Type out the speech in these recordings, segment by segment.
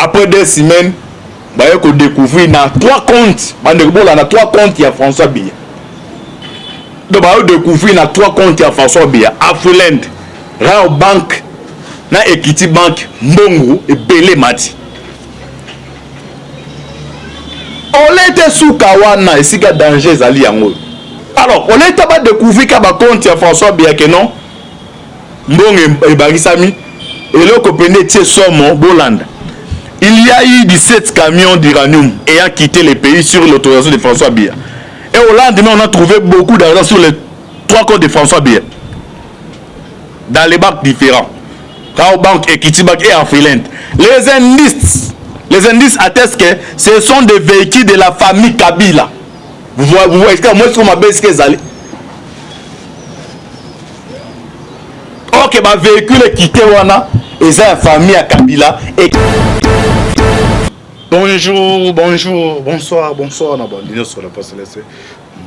après 2 semaines bah il faut découvrir na 3 comptes na 3 comptes il y a François Biya donc bah découvrir na 3 comptes il y a François Biya Affluent Rao Bank na Equity Bank Mbongo et Belé Mati on était sous Kawana et siga danger zali yango alors on était pas découvrir ka ba compte ya François Biya que non Mbongo et Bagisami et le copene tie somme Bolanda. Il y a eu 17 camions d'uranium ayant quitté le pays sur l'autorisation de François Biya. Et au lendemain, on a trouvé beaucoup d'argent sur les 3 comptes de François Biya. Dans les banques différents. Rao Bank, Equity Bank et Affluent. Les indices attestent que ce sont des véhicules de la famille Kabila. Vous voyez, moi, je m'appelle ce qu'ils allaient. Ok, ma véhicule est quitté, wana, et c'est la famille à Kabila. Et... Bonjour, bonsoir, na bandino sur la passe laissée.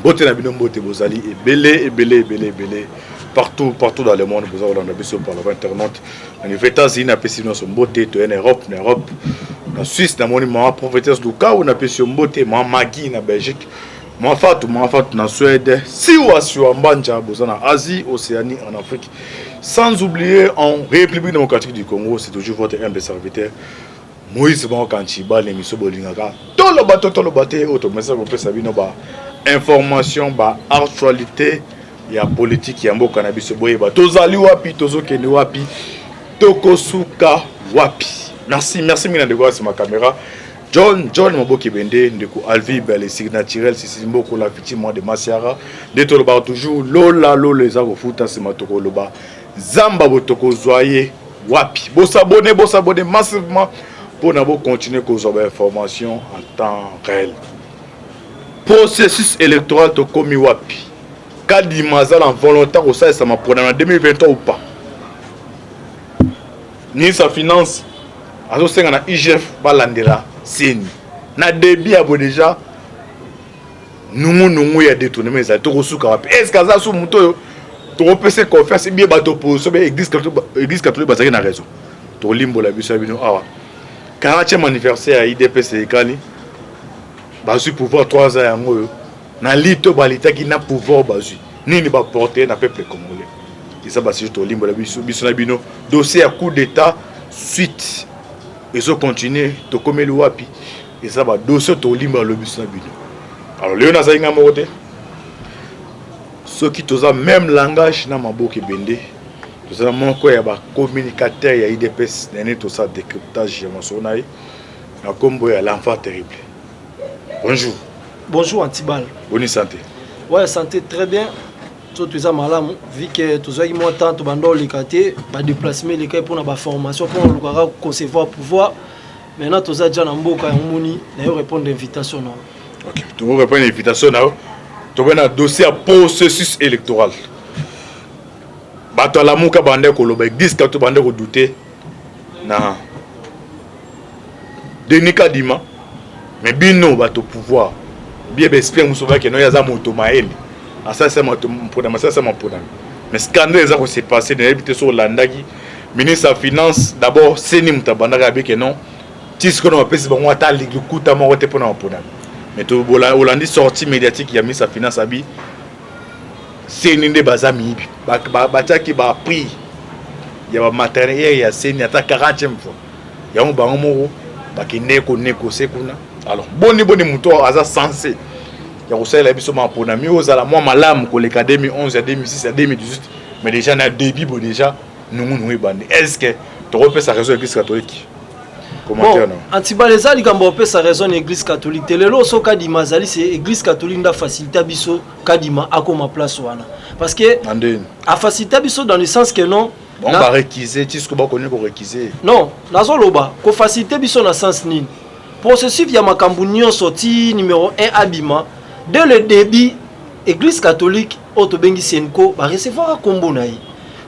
Beauté na bino beauté bozali et belé. Partout dans le monde, vous avez un sur par l'internet. En États-Unis, na pesino sur beauté, en Europe, na Suisse, na monument prophétesse du cas, on a pesé sur beauté, ma Magui na Belgique, ma Fatou na Suède, Siwa sur Mbanja, en Asie, Océanie, en Afrique. Sans oublier en République démocratique du Congo, c'est toujours votre humble serviteur. Moïse Bankanchiba, l'émission Bolingaka. Tout le bateau, automatiquement, on peut savoir nos informations, actualité, il y a politique, il y a un cannabis, Tozali wapi, Tozokene wapi, Tokosuka wapi. Merci, mina de voir sur ma caméra. John Maboki Bende, Ndeko Alvi, les signes naturels, c'est Simboko, la victime de Masiara. De tout le bar toujours, Lola, les Agofuta, c'est Matoko Loba. Zamba Botoko Zoye wapi. Bo s'abonner massivement. Pour nous continuer à avoir des informations en temps réel. Processus électoral de Komi Wapi. Kadi Mazal en volontaire au sein ça m'a pris en 2023 ou pas. Ni sa finance. À ce moment IGF Balandela Seni. Na débit à déjà. Nous y a détourné mes ailes. Est-ce que ça sous moto tu repères confiance bien bateau pour sauver l'église catholique basée na raison. Tu limbo la bise bino awa. 40e anniversaire à IDPS Ekani. Basu pouvoir 3 ans yango. Na lito balita qui na pouvoir basu. Nini ba porter na peuple congolais. Et ça basi to limbo la biso na bino dossier à coup d'état suite. Et ça continue to komeli wapi. Et ça ba dossier to limbo le biso na bino. Alors Léona Zainga Mote. Ceux qui ont même langage na maboke bende. Nous avons un communicateur et IDPS, tout ça décryptage de Massonaï. Un combo à l'enfant terrible. Bonjour. Bonjour Antibal. Bonne santé. Ouais, santé très bien. Tout ça malade, vu que tout ça il m'a tant bandol les quartiers, pas déplacement les cas pour la formation pour le concevoir pouvoir. Maintenant tout ça déjà en boka en moni, d'ailleurs répondre à l'invitation. OK, tu veux répondre à l'invitation là. Tu veux un dossier à processus électoral. Bato la muka bande ko loba église kato bande ko douter na Denis Kadima mais bino bato pouvoir bien espère musoba que no yaza moto maeli asa c'est moto mpona masa c'est mpona mais scandale ça s'est passé dans l'habité sur landaki ministre des finances d'abord seni mutabanda ka que non tisiko no pesi bango ata likuta mo wote pona mpona mais to Hollande sortie médiatique ya ministre des finances abi c'est une des bases amis. Bataki ba prix. Il y a matériel, il y a c'est ata 40e fois. Il y a un bango ba ki neko sekuna. Alors boni muto aza sensé. Il y a aussi la biso ma pona mi ozala moi malam ko le 2011 à 2006 à 2018 mais déjà na début déjà nous bande. Est-ce que tu repères sa raison église catholique? Bon, Antibaleza likambo pe sa raison église catholique. Telelo so kadima zali c'est église catholique nda faciliter biso kadima akoma place wana. Parce que a faciliter biso dans le sens que non on va réquiser, tu ce que ba connait ko réquiser. Non, nazo loba ko faciliter biso na sens nini. Processus ya makambu nyo sorti numéro 1 abima dès le début église catholique otobengi senko ba recevoir kombo na yi.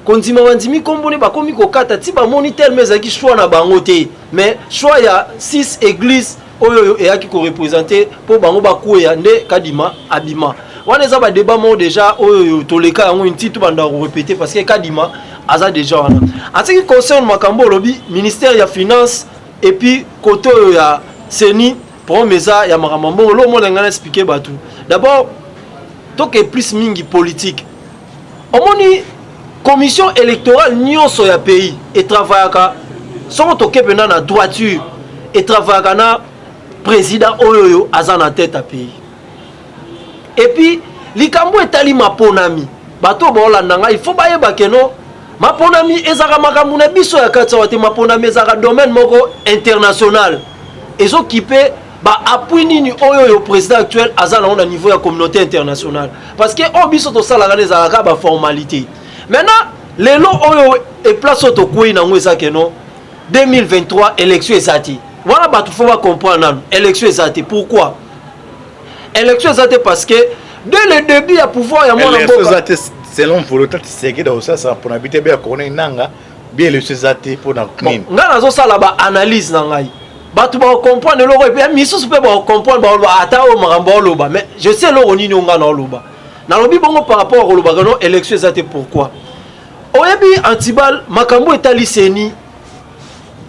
Kondima wandimi kombo ne ba komi ko kata ti ba moniteur mais aki choix na bango te mais choix ya 6 églises oyo e aki ko représenter pour bango ba kuya nde kadima abima wana za ba débat mo déjà oyo toleka yango inti to banda ko répéter parce que kadima aza déjà wana en ce qui concerne makambo lobi ministère ya finance et puis côté ya Seni pour meza ya makambo lo mo ngana expliquer batu d'abord donc est plus mingi politique omoni commission électorale nyonso ya pays et travaillaka sont toke pena na droiture et travaillaka na président oyoyo azana tête à pays et puis likambo etali maponami bato bolanda nga il faut bayeba keno maponami ezaka makambo na biso ya katsa wate maponami ezaka domaine moko international ezokipe ba appui nini oyo président actuel azana on a niveau ya communauté internationale parce que o biso to sala ngane ezaka ba formalité maintenant lelo oyo et place to koyi na ngweza keno 2023 élection ezati voilà bato faut comprendre élection ezati pourquoi élection ezati parce que dès le début à pouvoir ya mwana mboka selon volonté c'est que dans ça pour habiter bien connaître nanga bien le ezati pour na nini ngana zo sala ba analyse na ngai bato ba comprendre loko et puis misus pe ba comprendre ba ata o makambo loba mais je sais loko nini ngana loba na lobi bongo par rapport au loba non élection ezati pourquoi oyebi antibal makambo etali Seni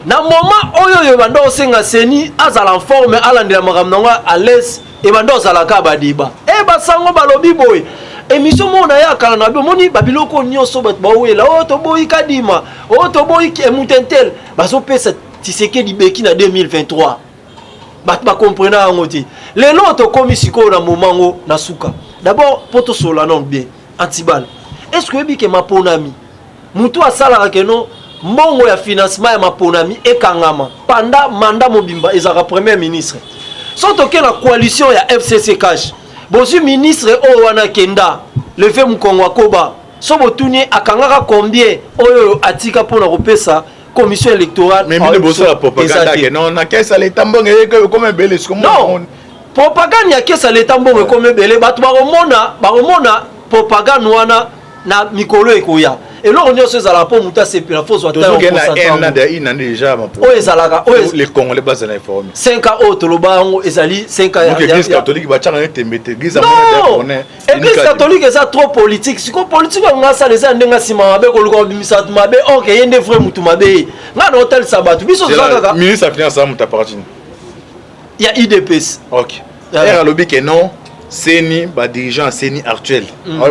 na moment oyo bando osenga Seni azala en forme alandela makambo nga à l'aise et bando azala ka ba débat e basango balobi boy émission mona ya kala na bi moni babiloko nyonso bat ba wela o to boy kadima o to boy emutentel baso pesa Tshisekedi beki na 2023 bat ba comprendre ngoti lelo to komisiko na moment na suka d'abord poto sola non bien antibal est-ce que bike maponami mutu asala keno mbongo ya financement ya maponami ekangama pendant mandat mobimba ezaka premier ministre soto ke la coalition ya FCC cash bozu ministre o wana kenda levé mukongo akoba so botuni akangaka combien oyo atika pona kopesa commission électorale mais mine boso la propagande que non na kesa l'état mbongo comme belé comme non propagande ya kesa l'état mbongo comme belé batu baromona propagande wana na mikolo ekoya et là on dit que ça la pour muta c'est la fausse water il a déjà ezalaka les congolais bas na informé 5 ans autres lobango ezali 5 ans l'église catholique ba tchanga tembete église église catholique ça trop politique siko politique nga ça les ndenga sima mabe ko luko bimisa mabe OK yende vrai mutu mabe nga na hôtel sabatu biso zaka ministre a finance muta parachine il y a IDPS OK era lobi que non Seni ba dirigeant Seni actuel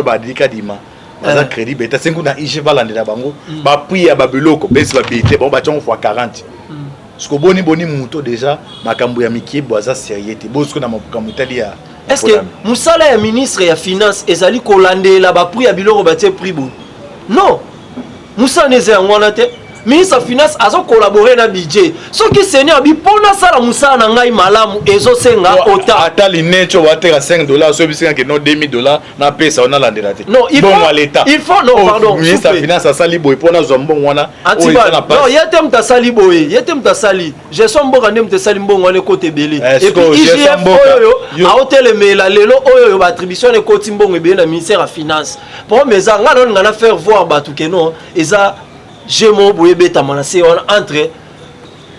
ba dika dima baza crédit beta 5 na IG balandela bango ba prix ya babiloko besi ba bité bon ba tiongo fois 40 siko boni muto déjà makambo ya mikie boza sérieux bosko na makambo tali ya est-ce que musala ya ministre ya finance ezali kolandela ba prix ya biloko ba tie prix bon non musa neze ngwana te ministre finance azo collaborer na budget soki Seni abi pona sala musala na ngai malamu ezo senga ota ata linecho watera $5 so bisinga ke no $2000 na pesa ona landela te non il faut l'état il faut non pardon ministre finance asali boy pona zombo wana non yete mtasali boy yete mtasali je so mboka ndem mtasali mbongo wane kote belé et puis IGF oyo a hôtel mela lelo oyo ba attribution e koti mbongo ebele na ministère ya finance pour meza ngana ngana faire voir batu ke non eza Jemo Bouyebeta Manase entre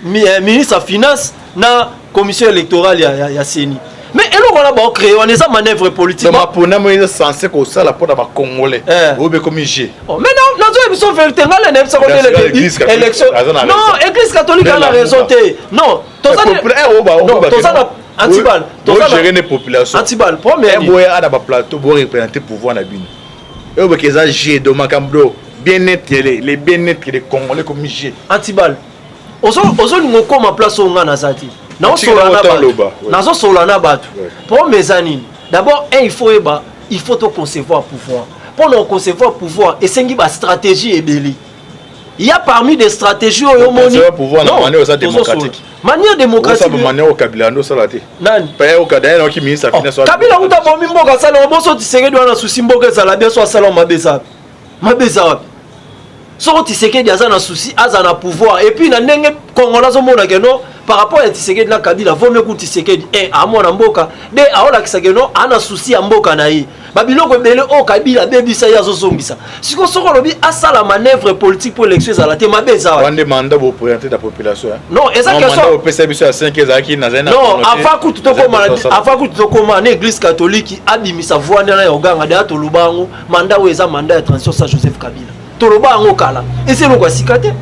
ministre de finance na commission électorale ya Seni mais elo wana ba créer on est en manœuvre politique ma pona mo censé ko sala pour ba congolais obe comme G mais non na zo biso vérité ngala na biso ko tele élection non église catholique a la raison té non tozana antibal gérer les populations antibal premier boya ada ba plateau bo représenter pouvoir na bino e obe keza G do makambo bien-être les bien-être les congolais comme G antibal ozo ngoko ma place au ngana zati na sola na batu pour mes anines d'abord il faut to concevoir pouvoir pour nous concevoir pouvoir et sengi ba stratégie ebeli il y a parmi des stratégies au moni pouvoir na manière démocratique manière démocratique ça manière au Kabila ndo salate nani pa au Kabila qui ministre finance Kabila uta bombi mboka sala boso Tshisekedi wana souci mboka sala bien so sala mabeza so Tshisekedi aza na souci aza na pouvoir et puis na ndenge Congolais zo mona keno par rapport à Tshisekedi na Kabila vaut mieux que Tshisekedi amona mboka de aola kisakeno ana souci ya mboka na ye babiloko ebele o Kabila bebisa ya zo zongisa siko soko lobi asala manœuvre politique pour élection za la te mabeza wa wande mandat pour présenter la population non eza que ça pesa biso ya 5 ans qui na zena non avant que tu koma na église catholique abimisa voix na yoganga de to lubango mandat o eza mandat ya transition sa Joseph Kabila toloba ngo kala et c'est lokwa sikate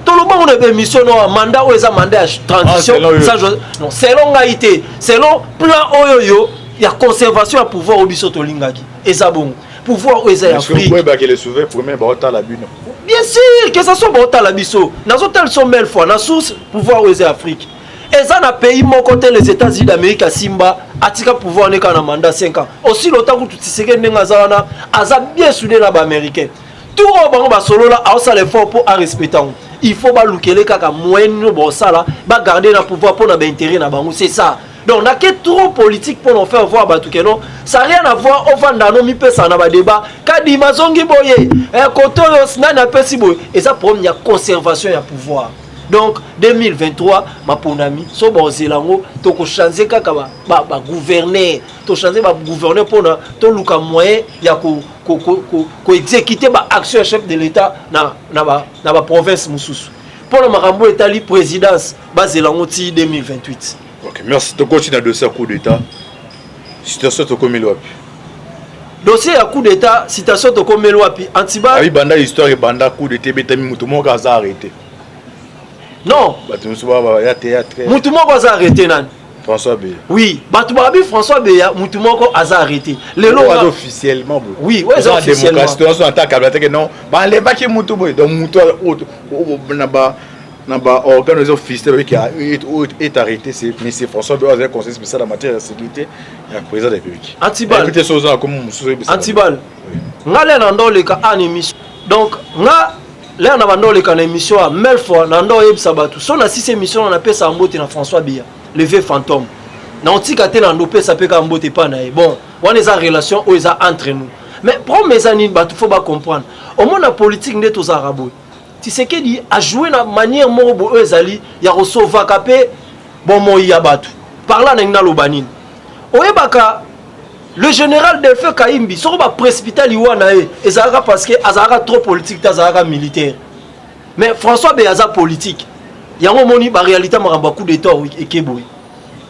tout le monde a émission non mandat ou eza mandat transition non selon ngaité selon plan oyoyo il y a conservation à pouvoir au biso to lingaki eza bon pouvoir eza Afrique que les souverains premier bota la bino bien sûr que ça soit bota la biso nazo tel sont mille fois na source pouvoir eza Afrique eza na pays mon côté les États-Unis d'Amérique à Simba atika pouvoir neka na mandat 5 ans aussi longtemps que tu tiseke ndenga zana aza bien soudé na ba américain tout au bango ba solo là a ça l'effort pour à respecter il faut ba lukele kaka moyen bo ça là ba garder na pouvoir pour na ba intérêt na bango c'est ça donc na que trop politique pour nous faire voir batu keno ça rien à voir au vanda no mi pesa na ba débat kadi mazongi boye koto yo snana pesi boye et ça pour il y a conservation ya pouvoir. Donc 2023 ma ponami so bozelango to ko changer kaka ba gouverner to changer ba gouverner pour na to luka moyen ya ko exécuter ba action chef de l'état na ba province mususu pour le makambo etali présidence bazelango ti 2028. OK, merci. To continue dossier coup d'état. Situation to komelo wapi? Dossier à coup d'état, citation to komelo wapi? Antiba. Abi banda histoire et banda coup d'état betami mutu moko aza arrêté. Non. Batu musuba ya théâtre. Mutu moko aza arrêté nan. François Beya. Oui, batu babi François Beya mutu moko aza arrêté. Le lot officiellement. Oui, ouais, c'est officiellement. La situation en tant que non, ba le baki mutu boy donc mutu na ba organisation officielle qui est arrêté c'est monsieur François Beya le conseiller spécial en matière de sécurité et président de la République. Antibal. Antibal. Ngale na ndo le ka émission. Donc nga là na bando le ka émission à mille fois na ndo yebisa batu. So na 6 émissions on appelle ça mbote na François Beya, le vieux fantôme. Na ontika te na ndo pesa pe ka mbote pa na bon. On est en relation ou est entre nous. Mais pour mes amis batu faut pas comprendre. Au monde la politique nde tous arabes. Tshisekedi a joué na manière moko ezali ya recevoir kapé bon moya batu par là na lobanine oyebaka le général Delphin Kaimbi soko ba précipiter liwana ezalaka parce que azalaka trop politique tazalaka militaire mais François Beyaza politique yango moni ba réalité maramba coup d'état ekeboy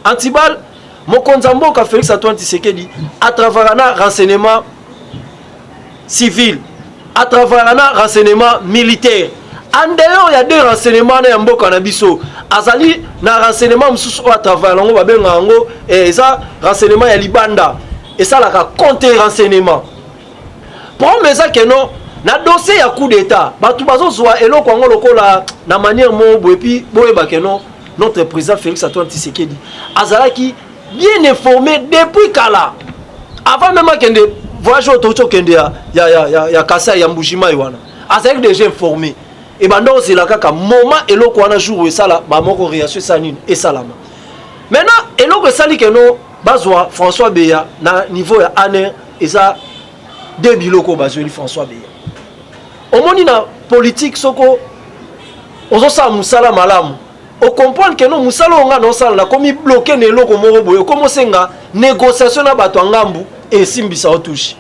Antibal mokonza mboka Félix Antoine Tshisekedi à travers un renseignement civil à travers un renseignement militaire. En dehors, il y a des renseignements na mboka na biso. Azali na renseignement mususu à travers lango babenga ngo et ça renseignement ya libanda. Et ça la contre renseignement. Pour mais ça que non na dossier ya coup d'état, batu bazo zwa eloko ngo lokola na manière mo et puis boyeba que non notre président Félix Antoine Tshisekedi azalaki bien informé depuis kala. Avant même que voyage autour kende ya Kasa ya Mbujima wana. Azalaki déjà informé. Et bando zela kaka moment eloko wana jour ça là ba moko réaction sanine et salama. Maintenant eloko sali que non bazwa François Beya na niveau ya année et ça deux biloko bazweli François Beya. Omoni na politique soko ozo sa musala malamu. On comprend que non musala onga non sala na komi bloquer ne eloko moko boyo komo senga négociation na bato ngambu et simbisa otouche.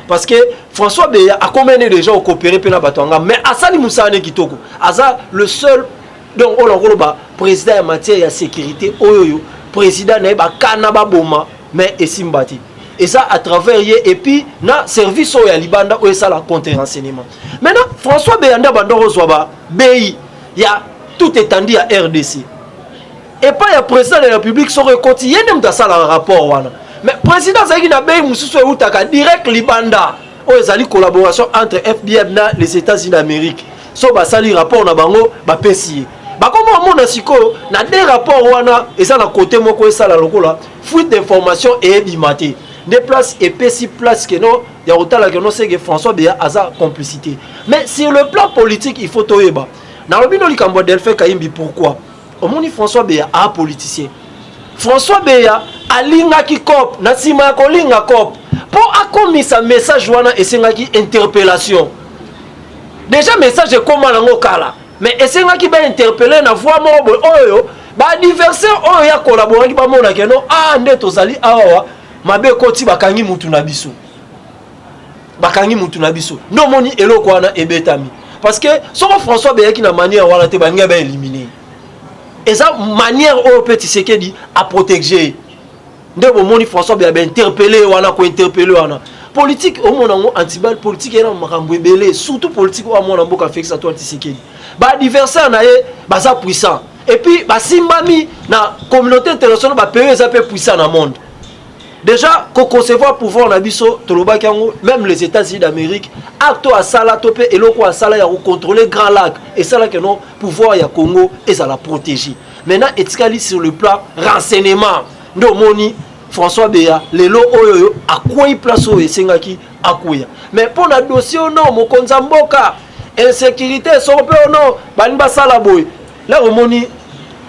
Parce que François Beya a combien de gens coopéré pour la Batouanga, mais Assali Moussane Kitoko, Aza le seul, donc on a président en matière de sécurité, Oyoyo, président Neba Kanaba Boma, mais Esimbati. Et ça à travers et puis na service au Libanda où ça la contre-renseignement. Maintenant François Beya Ndabandoro Zoaba, BI, il y a tout étendu à RDC. Et pas il y a président de la République sur le quotidien, il y a ça le rapport wana. Mais président Zaghi na Bey Moussou Outaka direct Libanda où ezali collaboration entre FBI et les États-Unis d'Amérique. So basali rapport na bango ba pesi. Ba comme mona siko na des rapports wana eza na côté moko esala lokola fuite d'information et bimaté. Des places et pesi place que non ya otala que non c'est que François Beya aza complicité. Mais sur le plan politique il faut toyeba. Na robino likambo Delphin Kaimbi pourquoi? Omoni François Beya a politicien. François Beya alinga ki cop na sima ko linga cop pour akomisa message wana esengaki interpellation. Déjà message comment lango kala mais esengaki ba interpeller na voix moko oyo ba adversaire oyo ya collaborer ki ba mona ke no nde tozali awa mabe koti bakangi mutu na biso. Bakangi mutu na biso. No moni eloko wana ebetami parce que soko François Beya ki na manière wana te bangi ba éliminer. Et ça manière au petit Tshisekedi à protéger. Ndebo moni François Beya interpellé wana ko interpeller wana. politique au monde antibal politique ena makambo ebele surtout politique au monde mboka Félix Antoine Tshisekedi ba adversaire na ye baza puissant et puis ba simbami na communauté internationale ba pays za peu puissant na monde déjà ko concevoir pouvoir na biso toloba kango même les États-Unis d'Amérique acto à sala topé eloko à sala ya contrôler Grand Lac et ça là que non pouvoir ya Congo et ça la protéger maintenant etikali sur le plan renseignement ndo moni François Béa, lelo oyo akwei place oyo esengaki akwea. Mais pour na dossier non mokonza mboka insécurité sope non bani basala boy. Là omoni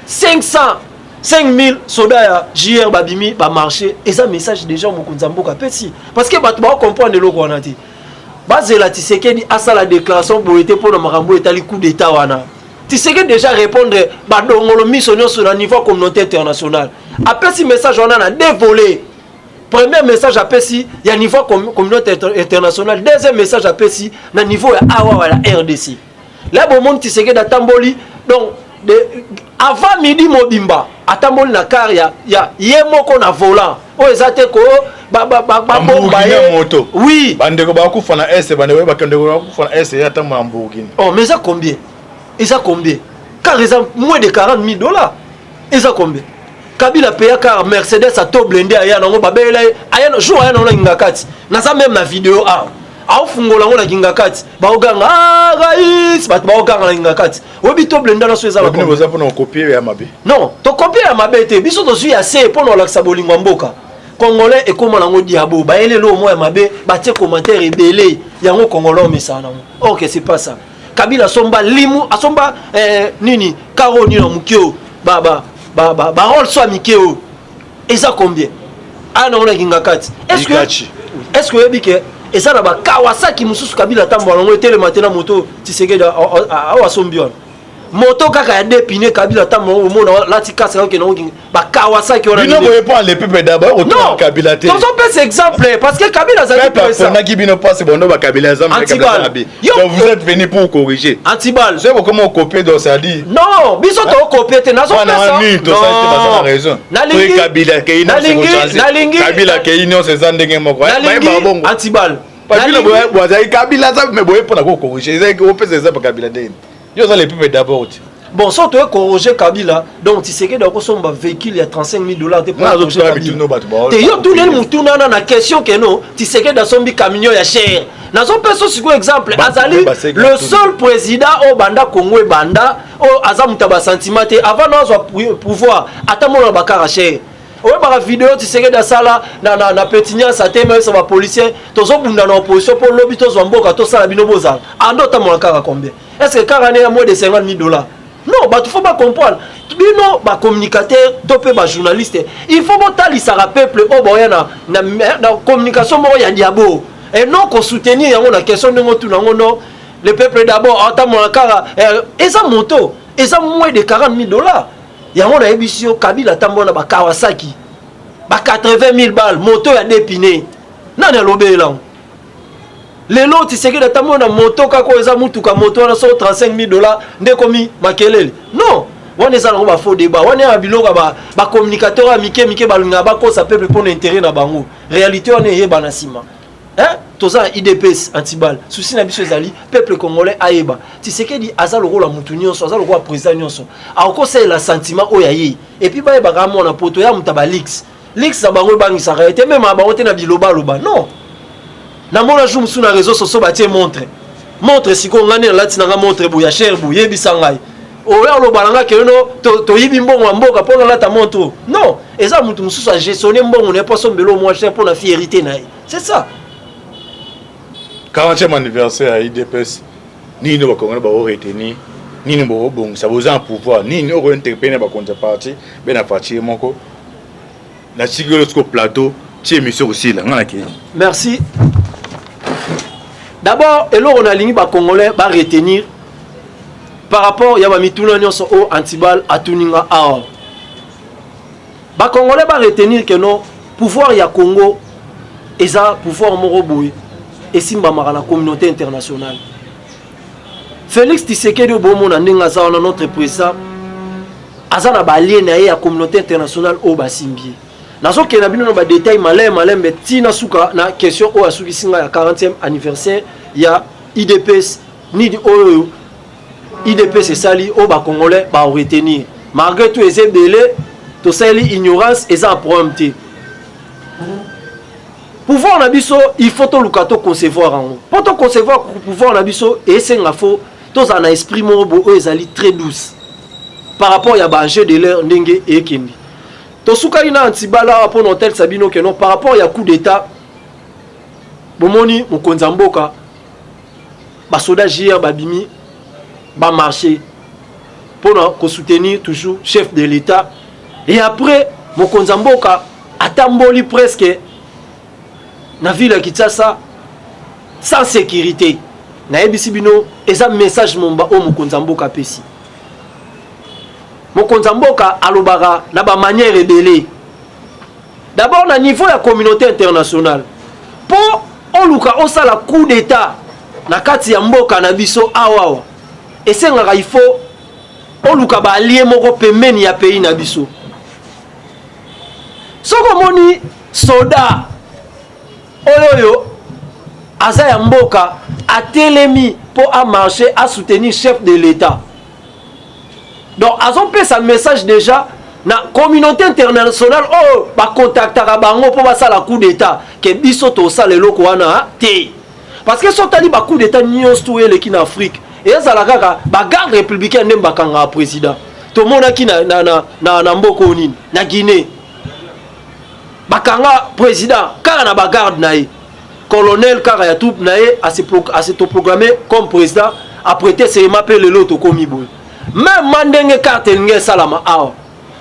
5000 soldats ya JR babimi ba marché et ça message déjà mokonza mboka pesi parce que bato ba comprendre loko wana ti. Bazela Tshisekedi asala déclaration boyete pour na makambo etali coup d'état wana. Tshisekedi déjà répondre ba dongolo missionnaire sur le niveau communauté internationale. Après ce message on a dévolé. Premier message après si il y a niveau communauté internationale, deuxième message après si na niveau ya awa la RDC. Là bon monde Tshisekedi atamboli donc avant midi mobimba atamboli na car ya yemoko na volant. O ezate ko ba moto. Oui. Bandeko ba kufa na S bandeko ba kandeko ba kufa na S ya tamba Lamborghini. Oh mais ça combien? Et ça combien? Car ils ont moins de 40 000 $. Et ça combien? Kabila paya car Mercedes a tout blindé aya nango babela aya jour aya nango ngakati. Na ça même la vidéo a. Au fungola ngona ngakati. Ba oganga guys, ba oganga ngakati. Obi to blindé na so ezala. Bino boza pona copier ya mabe. Non, to copier ya mabe te. Biso to suis assez pour no laksa bolingo mboka. Congolais et comment nango diabo ba ele lo mo ya mabe ba tie commentaire ebele yango congolais mesa nango. OK, c'est pas ça. Kabila somba limu asomba nini karo ni na mukio ba rôle soit mikeo et ça combien ana ona kingakati est-ce que yebike et ça na ba Kawasaki mususu Kabila tambo ngo tele matena moto Tshisekedi awa sombion moto kaka ya dépiner Kabila tambo ngo mona lati kasa ko kenongo ba Kawasaki ona bino boye pas les peuple d'abord autour Kabila te. Non, on peut exemple parce que Kabila a dit ça. On a qui bino passe bon ba Kabila zam Kabila. Donc vous êtes venu pour corriger. Antibal. C'est comment copier donc ça dit. Non, biso to copier te nazo ça. Non, raison. Nalingi Kabila Keino Kabila Keino c'est ça ndenge moko. Antibal. Kabila boye Kabila ça mais boye pour na corriger. C'est que on ça pour Kabila den. Yo ça les peuple d'abord. Bon, si tu veux corriger Kabila, donc tu sais que dans son véhicule il y a 35 000 $. Tu peux corriger Kabila. Et tout le monde tourne dans la question que non, tu sais que dans son camion il y a cher. Dans son personne sur exemple, Azali, le seul président au Banda Congo et Banda, au Azamutaba sentiment avant de pouvoir attendre mon bakara cher. Ouais, par la vidéo, tu sais que dans ça là, na pétinia, ça t'aime, ça va policier, tous ont dans l'opposition pour l'objet, tous ont beaucoup, tous ça la binobosa. En d'autres, mon cara combien? Est-ce que Karane a moins de 50 000 $? Non, bah, il faut pas comprendre. Bino, bah, communicateur, topé, bah, journaliste. Il faut que tu aies le peuple, oh, bah, na communication, il y a diabo. Et non, qu'on soutenir, la question de tout, non, le peuple d'abord, attends, mon cara, et ça, moto, et ça, moins de 40 000 $. Il y a un émission, Kabila, Tambona, bah, Kawasaki, bah, 80 000 balles, moto, il y a dépiné. Non, il y a l'obé, là. Les lots, tu sais que tu as moto, kako eza mutuka moto, on a 35 000 $, ndekomi makelele. Non, on est allé à faux débat. On est à biloko ba communicateur à Mike balunga ba ko ça peuple pour l'intérêt na bango. Réalité on est yeba na sima. Hein? Tout ça IDPS antibal. Souci na biso ezali peuple congolais ayeba. Tu sais que dit azalo ko la mutunyo so azalo ko la président nyonso. A ko c'est la sentiment oyaye. Et puis ba ba mo na poto ya mutaba leaks. Leaks za bango bangi sa réalité même ba wote na biloba loba. Non. Na mona jour sur na réseaux sociaux ba tie montre siko ngani lati na montre bu ya cher bu yebisa ngai oya lo balanga ke no to yibi mbongo mboka pona lata montre non eza mutu mususu a gestionner mbongo ne pas sombelo moins cher pour la fierté na c'est ça 40e anniversaire à IDPS ni no bakongana ba retenir ni no bon ça vous en pouvoir ni no interpeller ba contrepartie ben afati moko na sigolo sko plateau tie émission aussi là ngana ki merci. D'abord, et là on a ligné les Congolais va retenir par rapport à Mituna Nyonso au Antibal à Tuninga Aor. Les Congolais va retenir que non pouvoir ya Congo et ça pouvoir Moroboui et Simba Mara la communauté internationale. Félix Tshisekedi Obomo na ndinga za na notre président azana ba allié na la communauté internationale au Basimbi. nazoke na bino na ba détail malin mais tina suka na question o asuki singa ya 40e anniversaire ya IDPS ni di oyo IDPS sali o ba congolais ba retenir malgré tout les belé to sali ignorance et ça prompté pouvoir na biso il faut to lukato concevoir en pour to concevoir pouvoir na biso et c'est nga fo to za na esprit mo bo o ezali très douce par rapport ya ba jeu de l'air ndenge e kendi to suka ina antibala pour hôtel Sabino que non par rapport ya coup d'état bomoni mokonza mboka ba soda JR babimi ba marché pour soutenir toujours chef de l'état et après mokonza mboka atamboli presque na ville ya Kinshasa sans sécurité na ebisi bino eza message momba o mokonza mboka pesi mokonza mboka alobaka na ba manière rebelle d'abord na niveau ya communauté internationale pour oluka osala coup d'état na kati ya mboka na biso awawa esengaka il faut oluka ba allié moko pembeni ya pays na biso soko moni soda oyoyo aza ya mboka atelemi pour a marcher à soutenir chef de l'état donc azon pe sa message déjà na communauté internationale oh ba contactaka bango pour basala coup d'état ke biso to sala eloko wana te parce que sotali ba coup d'état nyonso eleki na Afrique et ezala kaka ba garde républicain ndem bakanga président to mona ki na mboko nini na Guinée bakanga président kaka na ba garde na ye colonel kaka ya tout na ye a se programmé comme président après te serment pe lelo to komi boy même mandenge carte nge salama awa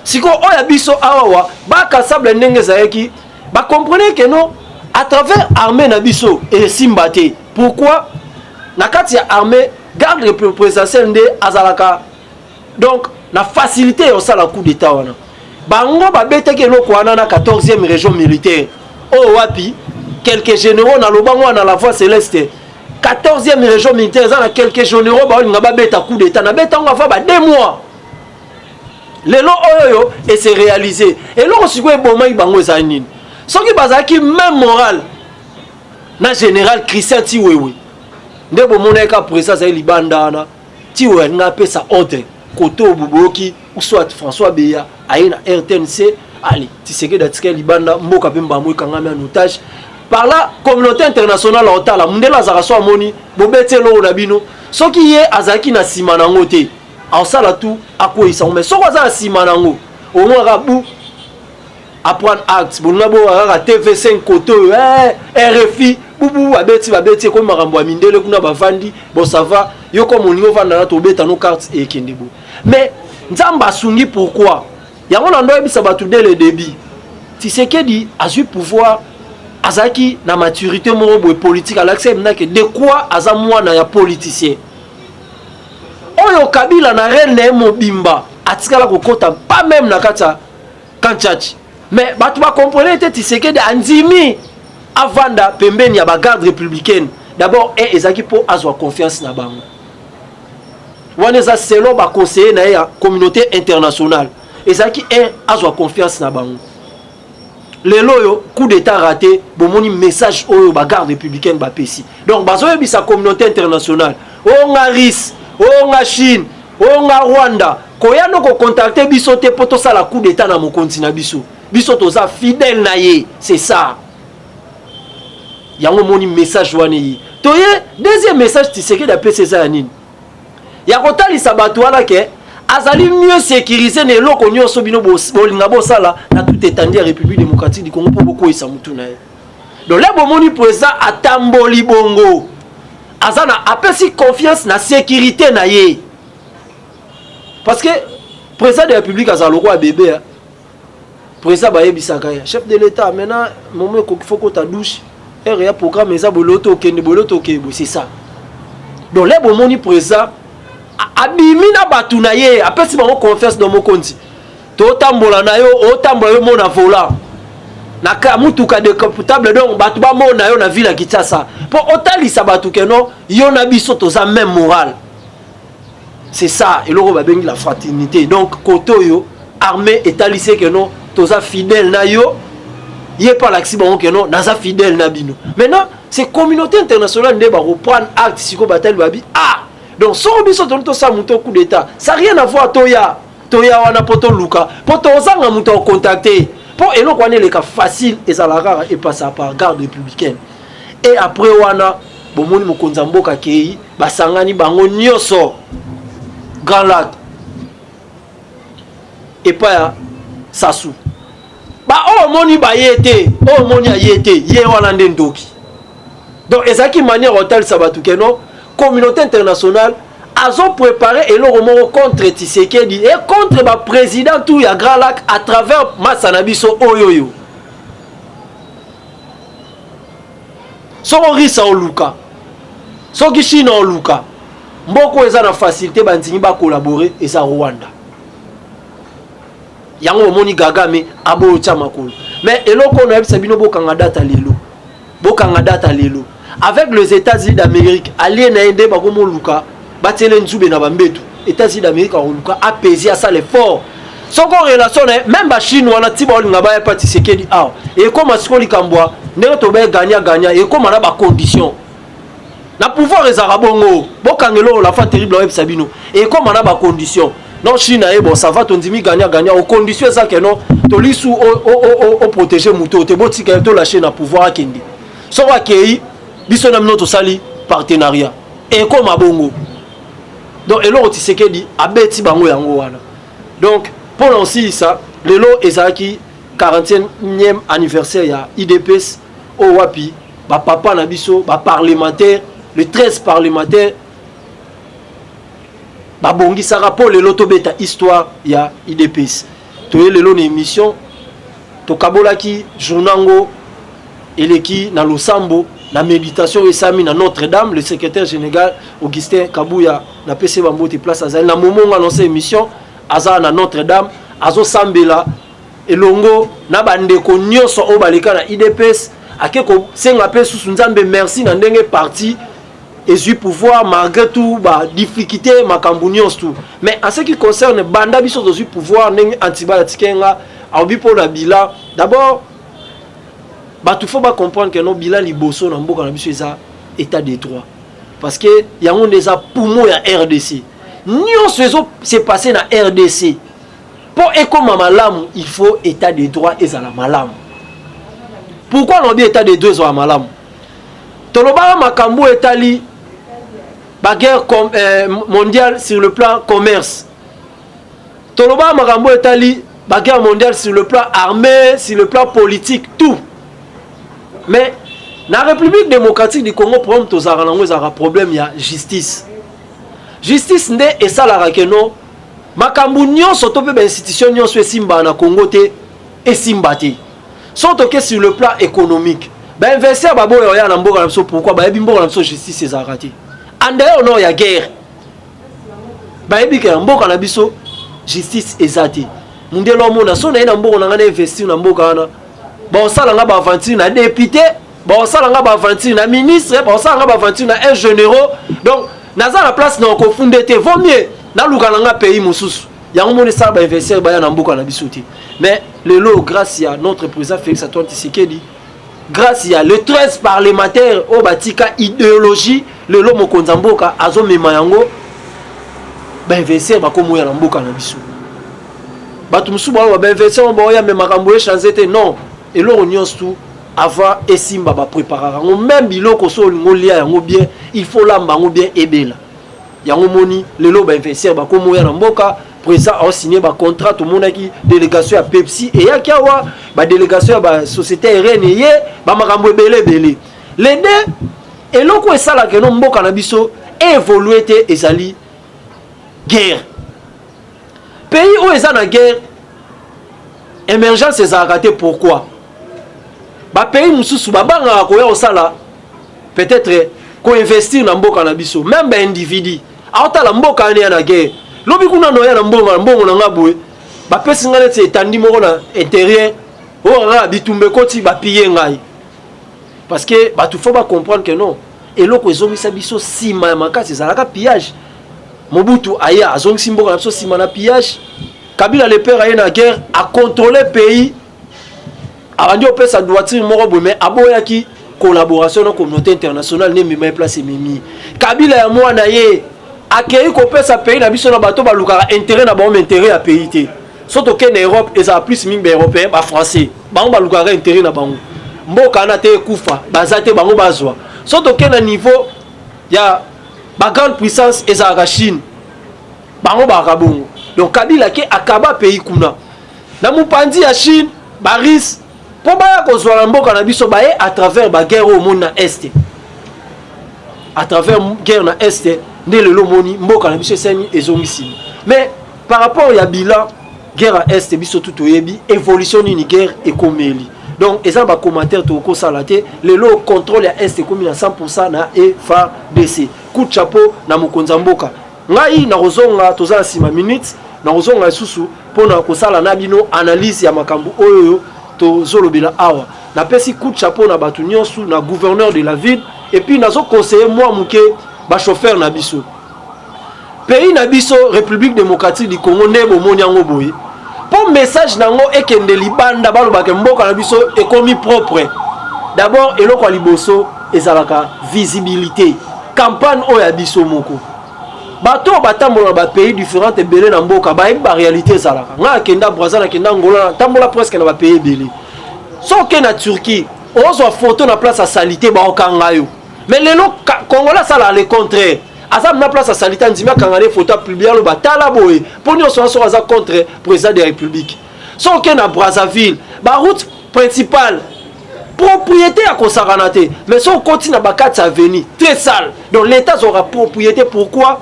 siko oya biso awa ba kasable ndenge zaeki ba comprenez que non à travers armée na biso et simbate pourquoi na kati ya armée garde présidentielle nde azalaka donc na facilité au sala coup d'état wana bango ba beteke eloko wana na 14e région militaire o wapi quelques généraux na lobango na la voie céleste 14e région militaire za na quelques généraux ba nga ba beta coup d'état na beta nga fa ba 2 mois lelo oyo et c'est réalisé et loko siko eboma ibango za nini soki bazaki même moral na général Christian Tiwewe nde bomona ka président za libanda na Tiwewe nga pesa ordre koto buboki ou soit François Beya aina RTNC allez Tshisekedi datika libanda mboka pemba mo kangami en otage par la communauté internationale otala mundela zaka so amoni bobetelo na bino soki ye azaki na sima nango te asala tout akoisa mais soko za sima nango au moins rabu apprendre acte bonga bo ara TV5 koto RFI bubu babeti ko makambo ya mindele kuna bavandi bo ça va yo comme oningo vanda na to beta no carte et kindebo mais nzamba sungi pourquoi yango na ndo ebisa batu dès le début Tshisekedi a eu pouvoir azaki na maturité morobo politique alaccepte na que de quoi aza mwana ya politicien oyo Kabila na reine mobimba atikala kokota pas même na kata Kanchachi mais batu ba comprendre te Tshisekedi andimi avanda pembeni ya ba garde républicaine d'abord ezaki po azwa confiance na bango wana za selon ba conseiller na ya communauté internationale ezaki azwa confiance na bango lelo yo coup d'état raté bomoni message oyo ba garde républicaine ba pesi donc bazo yebisa communauté internationale o nga RIS o nga Chine o nga Rwanda koyano ko contacter biso te poto sala coup d'état na mokonzi na biso toza fidèle na ye c'est ça yango moni message wana yi toye deuxième message Tshisekedi da pesi za nini ya kotalisa bato wana ke azali mieux sécurisé ne loko nyonso bino bolinga bosala na tout étendue ya République démocratique du Congo pour beaucoup isa mutu na ye donc là bomoni président atamboli bongo azana apesi confiance na sécurité na ye parce que président de la République azaloko a bébé président ba yebisaka ya chef de l'état maintenant moment ko faut ko ta douche ya programme eza boloto okende boloto okebo c'est ça donc là bomoni président abimi na batu na ye apesi bango confiance dans mokonzi to tambola na yo otambola yo mona vola na ka mutuka décapotable donc batu ba mona yo na ville ya Kinshasa pour otalisa batu keno yo na biso toza même moral c'est ça eloko ba bengi la fraternité donc koto yo armée etalise keno toza fidèle na yo il pas l'accident que non naza fidèle nabino. Maintenant c'est communauté internationale ne va reprendre acte si ko bataille babi ah donc so biso to sa muto coup d'état ça rien à voir toya wana poto luka poto ozanga muto contacter pour eloko wana le cas facile et ça la rare et passer par garde républicaine et après wana bomoni mokonza mboka kei basangani bango nyoso Grand Lac et pas Sassou ba o moni ba yete o moni ayete ye wana ndendoki donc ezaki manière hôtel sabatu keno communauté internationale azo préparé et le roman contre Tshisekedi et contre ba président tout ya Grand Lac à travers Masanabiso oyoyo so risa o luka so kishina o luka mboko eza na facilité bandini ba collaborer et ça Rwanda yango moni gagame abo tia makolo mais eloko na yebisa bino bokanga data lelo avec les États-Unis d'Amérique allié na ende ba komo luka batele nzube na bambeto États-Unis d'Amérique a luka apaiser à ça l'effort soko relation même ba Chine wana tiba olinga ba pa Tshisekedi ah et comme asiko likambwa ndenge to ba gagna et comme na ba condition na pouvoir les arabongo bokangelo la fa terrible web sabino et comme na ba condition non Chine et bon ça va ton dimi gagna aux conditions ça que non to lisu au protéger muto te botika to lâcher na pouvoir kendi so wa kei biso na mnoto sali partenariat et comme abongo donc elo Tshisekedi abeti bango yango wana donc pour lancer ça lelo ezaki 40e anniversaire ya IDPS au wapi ba papa na biso ba parlementaire le 13 parlementaire babongi sara pour lelo to beta histoire ya IDPS to lelo na émission to kabolaki journango eleki na losambo la méditation esami na Notre-Dame le secrétaire général Augustin Kabuya na PC Bambote place azali na moment annoncé émission aza na Notre-Dame azo sambela elongo na bandeko nyonso o baleka na IDPS akeko senga pe susu nzambe merci na ndenge parti et du pouvoir malgré tout ba difficulté makambu nyonso tout mais en ce qui concerne banda biso du pouvoir ndenge antibala tikenga aobi pour la bila d'abord il faut comprendre que nos bilans liboso na mboka na biso eza état de droit parce que yango déjà poumon ya RDC nyonso c'est passé na RDC pour ekoma malamu il faut état de droit ezala malamu pourquoi on dit état de droit ezala malamu toloba makambo etali ba guerre mondiale sur le plan commerce toloba makambo etali ba guerre mondiale sur le plan armé sur le plan politique tout. Mais dans la République démocratique du Congo, problème, il y a justice. Justice n'est et ça la rakeno. Makambu nyon soto pe institution nyon so simba na Congo te et simbati. Soto que sur le plan économique. Ben investir babo ya na mboka na biso pourquoi ba yebi mboka na biso justice ezala raté. Ande ono ya guerre. Ba yebi ke mboka na biso justice ezate. Mundelo mona so na mboka na ngana investir na mboka na bon ça nga ba aventure na député bon ça nga ba aventure na ministre bon ça nga ba aventure na un généraux donc naza la place na ko fondé te vaut mieux na luka nga pays mususu yango moni ça ba investir ba ya na mboka na bisoti mais le lot grâce à notre président Félix Antoine Tshisekedi grâce à le 13 parlementaire au batika idéologie le lot mokonza mboka azo mema yango ba investir ba ko moya na mboka na biso batu musu ba investir ba ya mema kambo e changer te non et l'on tout avant et simba ba préparer même biloko so ngolia yango bien il faut lamba ngo bien ebela yango moni lelo ba investir ba ko moya na mboka président a signé ba contrat tout monde qui délégation à Pepsi et ya kiawa ba délégation ba société RN ye ba makambo ebele les deux et loko esala que no mboka na biso évoluer te ezali guerre pays où eza na guerre émergence ezala te pourquoi ba pays mususu babanga ko ya osala peut-être ko investir na mboka na biso même ba individu auta la mboka ni na guerre lobi kuna no ya na mbongo na ngabwe ba pesi ngale te etandi moko na intérieur o nga bitumbe koti ba piller ngai parce que ba tout faut pas comprendre que non et loko ezongisa biso sima ya makasi ezalaka pillage Mobutu aya azongisi mboka na biso sima na pillage Kabila le père aya na guerre a contrôler pays abandi opesa droiture moko boye mais aboyaki collaboration na communauté internationale ne mema place mimi Kabila ya mwana ye akei kopesa pays na biso na bato balukaka intérêt na bango intérêt ya pays te soto ke na Europe eza plus mingi ba européen ba français bango balukaka intérêt na bango mboka na te kufa baza te bango bazwa soto ke na niveau ya ba grande puissance eza Chine bango ba kabongo donc Kabila ke akaba pays kuna na mupanzi ya Chine baris po baya kozwa na mboka na biso baye à travers ba guerre au monde na est à travers guerre na est nde lelo moni mboka na biso esani ezongisi mais par rapport ya bilan guerre à est biso tout oyebi évolution ni guerre ekomeli donc eza ba commentaire to ko salate lelo contrôle ya est ekomi na 100% na FARDC coup de chapeau na mokonza mboka ngai na kozonga tozala sima minutes na kozonga susu pona kosala na bino analyse ya makambo oyo tozolobela awa na pesi coup de chapeau na batu nyonso na gouverneur de la ville et puis nazo conseiller moi muke ba chauffeur na biso pays na biso République démocratique du Congo ne bomoni yango boye pour message nango ekende libanda balobaka mboka na biso ekomi propre d'abord eloko liboso ezalaka visibilité campagne oyo ya biso moko bato batambola ba pays différents ebele na mboka ba ba réalité ezalaka nga kenda Brazza na kenda Angola tambola presque na ba pays ebele soke na Turquie ozwa photo na place à salité ba okanga yo mais lelo Congolais ça là le contraire azam na place à salité ndima kangane photo publier lo batala boye pour nous so aza contre président de la République soke na Brazzaville ba route principale propriété à Kosaranate mais son continue na bakati avenue très sale donc l'état aura propriété pourquoi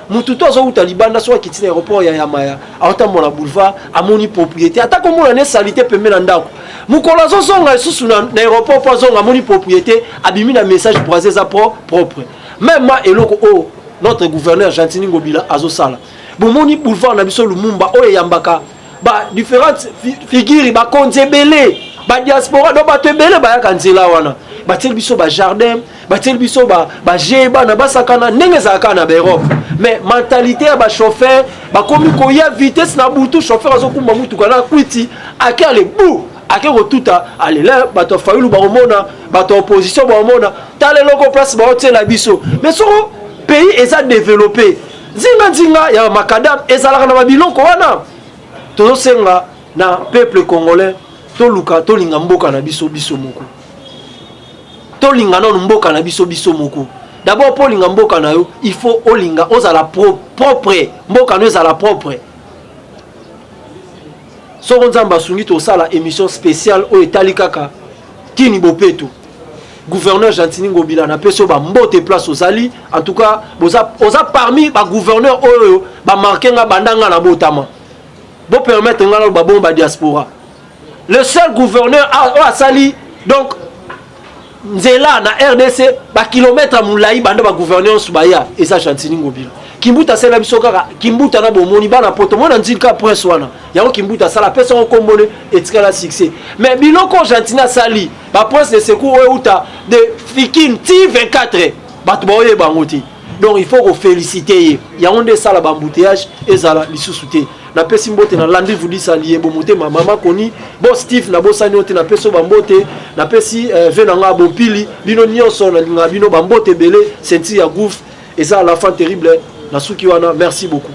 mututo zo utalibanda so akiti aéroport ya Yamaya aota mona boulevard amoni propriété atako mona ne salité pembe na ndako mukolo zo zonga susu na aéroport po zonga amoni propriété abimi na message croisé za propre même ma eloko o notre gouverneur Gentini Ngobila azosala bomoni boulevard na biso Lumumba o yambaka ba différentes figures ba konzebele ba diaspora do ba tebele ba yakanzela wana batel biso ba jardin batel biso ba jeba na basakana ndenge zakana ba Europe mais mentalité ya ba chauffeur ba komi ko ya vitesse na butu chauffeur azokumba mutu kana kwiti akale bu akero tuta alela bato fayulu ba omona bato opposition ba omona tale loko place ba hôtel la biso mais so pays eza développé zinga ya makadam ezalaka na babiloko wana tozosenga na peuple congolais toluka tolinga mboka na biso moko tolinga non mboka na biso moko d'abord pour linga mboka na yo il faut olinga ozala propre mboka no ezala propre soko nzamba sungi to sala émission spéciale o etali kaka kini bopeto gouverneur Gentini Ngobila na peso ba mbote place ozali en tout cas oza parmi ba gouverneur oyo ba marquer nga bandanga na botama bo permettre nga ba bomba diaspora le seul gouverneur a sali donc nzela na RDC ba kilomètre mulai banda ba gouverneur subaya eza Gentini Ngobila Kimbuta sala biso kaka Kimbuta na bomoni bana poto mona nzika presse wana yango Kimbuta sala pesa ko kombone etikala succès mais biloko Gentini sali ba presse de secours outa de Fikin T24 batu boye bangoti donc il faut ko féliciter yango nde sala ba embouteillage ezala lisusu te na pesi mbote na landi vous dit salier bo moté mama koni bo Steve na bo sani ote na peso ba mbote na pesi venanga bo pili bino nyonso na linga bino ba mbote belé senti ya gouffre et ça la fin terrible na suki wana merci beaucoup.